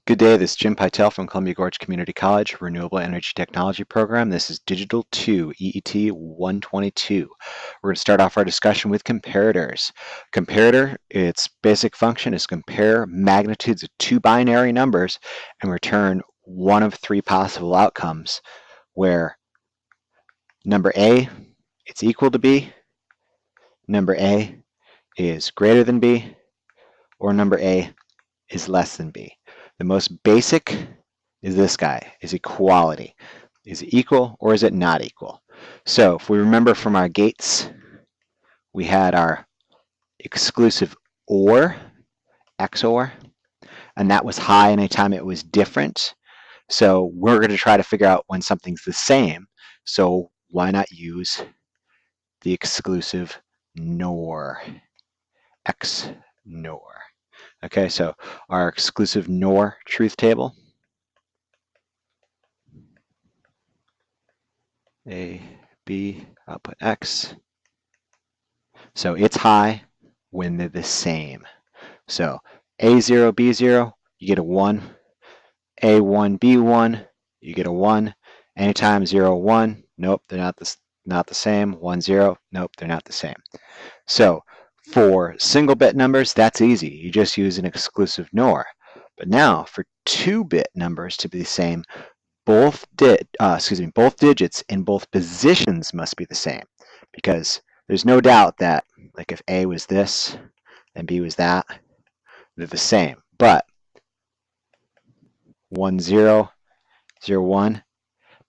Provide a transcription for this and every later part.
Good day, this is Jim Pytel from Columbia Gorge Community College, Renewable Energy Technology Program. This is Digital 2, EET 122. We're going to start off our discussion with comparators. Comparator, its basic function is compare magnitudes of two binary numbers and return one of three possible outcomes, where number A, it's equal to B, number A is greater than B, or number A is less than B. The most basic is this guy, is equality. Is it equal or is it not equal? So if we remember from our gates, we had our exclusive OR, XOR, and that was high anytime it was different. So we're going to try to figure out when something's the same. So why not use the exclusive NOR, XNOR. Okay, so our exclusive NOR truth table, A, B, output X. So it's high when they're the same. So A0, B0, you get a 1. A1, B1, you get a 1. Anytime 0, 1, nope, they're not the same. 1, 0, nope, they're not the same. So for single bit numbers, that's easy. You just use an exclusive NOR. But now for 2-bit numbers to be the same, both digits in both positions must be the same, because there's no doubt that, like, if A was this and B was that, they're the same. But 1, 0, 0, 1,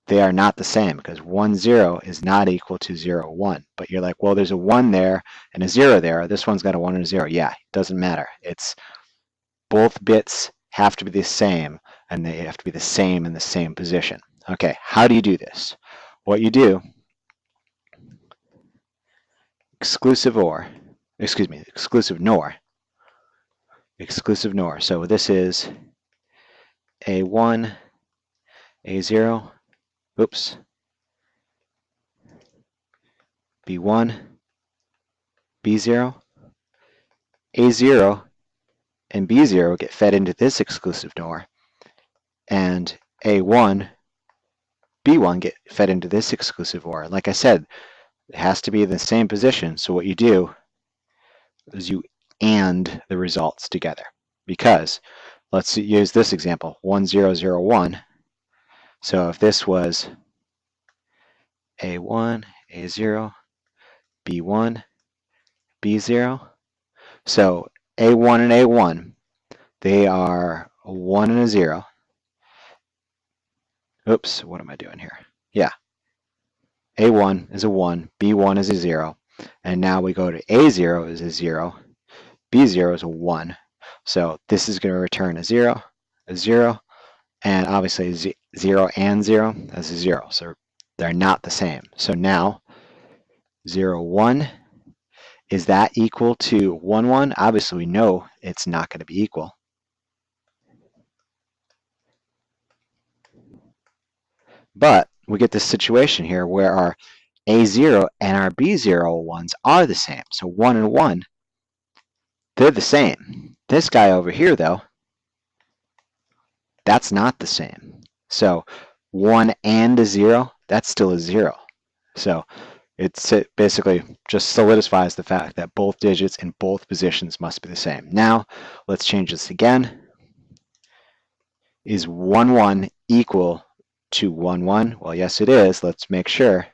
they are not the same, because 1, 0 is not equal to 0, 1. But you're like, well, there's a 1 there and a 0 there. This one's got a 1 and a 0. Yeah, it doesn't matter. It's both bits have to be the same, and they have to be the same in the same position. Okay, how do you do this? What you do, exclusive NOR. Exclusive NOR. So this is A1, A0, oops, B1, B0, A0 and B0 get fed into this exclusive NOR, and A1, B1 get fed into this exclusive NOR. Like I said, it has to be in the same position, so what you do is you AND the results together. Because, let's use this example, 1, 0, 0, 1. So if this was A1, A0, B1, B0, so A1 and A1, they are a 1 and a 0. Oops, what am I doing here? Yeah, A1 is a 1, B1 is a 0, and now we go to A0 is a 0, B0 is a 1. So this is going to return a 0, and obviously 0 and 0 as a 0. So they're not the same. So now 0, 1, is that equal to 1, 1? Obviously we know it's not going to be equal. But we get this situation here where our A0 and our B0 ones are the same. So 1 and 1, they're the same. This guy over here, though, that's not the same. So 1 and a 0, that's still a 0. So it basically just solidifies the fact that both digits in both positions must be the same. Now, let's change this again. Is 1, 1 equal to 1, 1? Well, yes, it is. Let's make sure.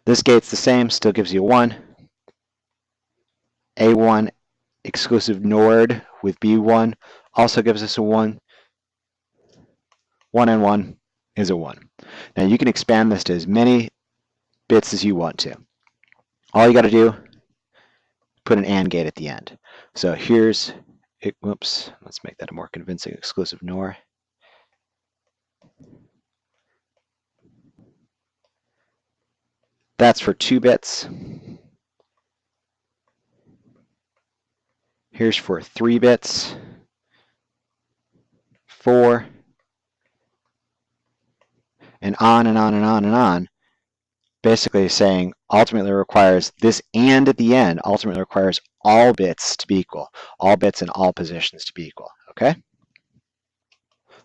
This gate's the same, still gives you 1. A1 exclusive NORed with B1 also gives us a 1. 1 and 1 is a 1. Now you can expand this to as many bits as you want to. All you got to do, put an AND gate at the end. So here's, whoops, let's make that a more convincing exclusive NOR. That's for 2 bits. Here's for 3 bits, 4, and on and on and on and on. basically saying ultimately requires this and at the end ultimately requires all bits to be equal, all bits in all positions to be equal, okay?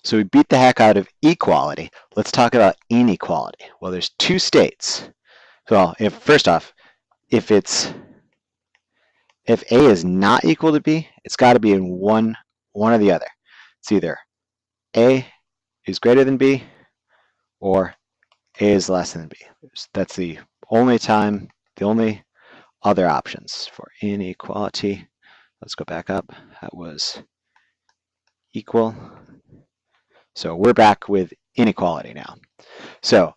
So we beat the heck out of equality. Let's talk about inequality. Well, there's two states. So first off, if A is not equal to B, it's got to be in one or the other. It's either A is greater than B or A is less than B. That's the only other options for inequality. Let's go back up. That was equal. So we're back with inequality now. So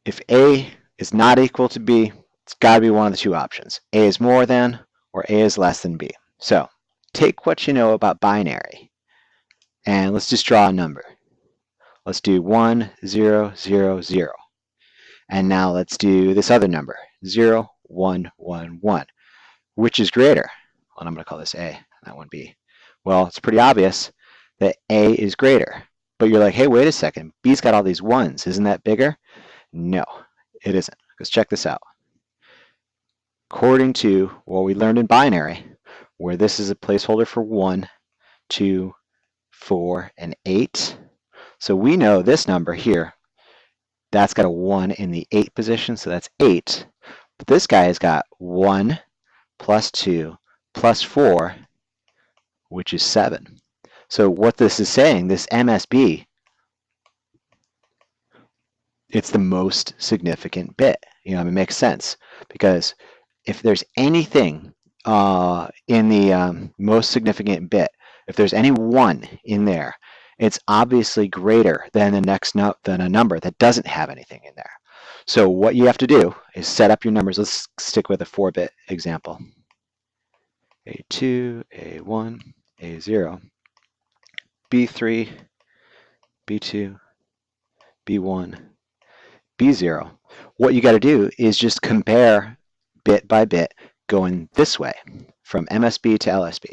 if A is not equal to B, it's got to be one of the two options. A is more than or A is less than B. So take what you know about binary and let's just draw a number. Let's do 1, 0, 0, 0. And now let's do this other number, 0, 1, 1, 1. Which is greater? Well, I'm going to call this A, that one B. Well, it's pretty obvious that A is greater. But you're like, hey, wait a second. B's got all these ones. Isn't that bigger? No, it isn't. Let's check this out. According to what we learned in binary, where this is a placeholder for 1, 2, 4, and 8. So we know this number here, that's got a 1 in the 8 position, so that's 8. But this guy has got 1 plus 2 plus 4, which is 7. So what this is saying, this MSB, it's the most significant bit. You know, it makes sense because if there's anything in the most significant bit, if there's any 1 in there, it's obviously greater than than a number that doesn't have anything in there. So what you have to do is set up your numbers. Let's stick with a 4-bit example. A2, A1, A0, B3, B2, B1, B0. What you got to do is just compare bit by bit going this way from MSB to LSB.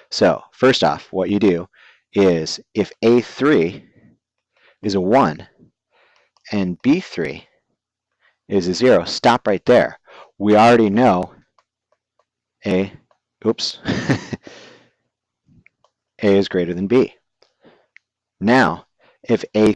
So first off, what you do is if A3 is a 1 and B3 is a 0, stop right there. We already know A is greater than B. Now, if A